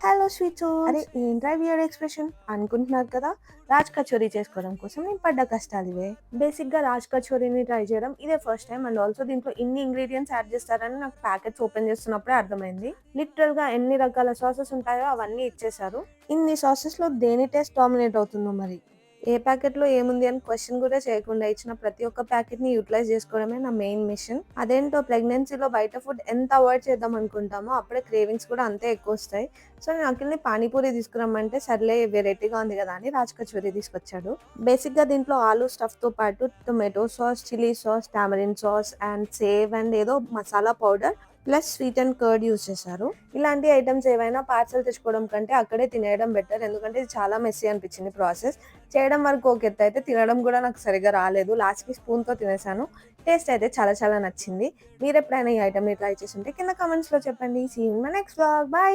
Hello sweets. అరే ఏంట్రా weird expression అనుకుంటున్నారు కదా? రాజ్ కచోరీ చేసుకోవడం కోసం నేను పడ్డ కష్టాలు ఇవే. బేసిక్ గా రాజ్ కచోరీని ట్రై చేయడం ఇదే ఫస్ట్ టైం, అండ్ ఆల్సో దీంట్లో ఇన్ని ఇంగ్రీడియంట్స్ యాడ్ చేస్తారని నాకు ప్యాకెట్స్ ఓపెన్ చేస్తున్నప్పుడే అర్థమైంది. లిటరల్ గా ఎన్ని రకాల సాసెస్ ఉంటాయో అవన్నీ ఇచ్చేసారు. ఇన్ని సాసెస్ లో దేని టేస్ట్ డామినేట్ అవుతుందో మరి. ఏ ప్యాకెట్ లో ఏముంది అని క్వశ్చన్ కూడా చేయకుండా ఇచ్చిన ప్రతి ఒక్క ప్యాకెట్ ని యూటిలైజ్ చేసుకోవడమే నా మెయిన్ మిషన్. అదేంటో ప్రెగ్నెన్సీలో బయట ఫుడ్ ఎంత అవాయిడ్ చేద్దాం అనుకుంటామో అప్పుడే క్రేవింగ్స్ కూడా అంతే ఎక్కువ వస్తాయి. సో నేను అఖిల్ని పానీపూరి తీసుకురమ్మంటే సర్లే వెరైటీగా ఉంది కదా అని రాజ్ కచోరీ తీసుకొచ్చాడు. బేసిక్ గా దీంట్లో ఆలూ స్టఫ్ తో పాటు tomato sauce, chilli sauce, tamarind sauce and sev and ఏదో masala powder plus sweet and curd use చేశారు. ఇలాంటి ఐటమ్స్ ఏవైనా పార్సల్ తెచ్చుకోవడం కంటే అక్కడే తినేయడం బెటర్, ఎందుకంటే ఇది చాలా మెస్సీ అనిపించింది ప్రాసెస్. చేయడం వరకు ఒక ఎత్తు అయితే తినడం కూడా నాకు సరిగా రాలేదు. లాస్ట్‌కి స్పూన్‌తో తినేసాను. టేస్ట్ అయితే చాలా చాలా నచ్చింది. మీరెప్పుడైనా ఈ ఐటెమ్‌ని ట్రై చేసుంటే కింద కామెంట్స్‌లో చెప్పండి. See you in my next vlog. By.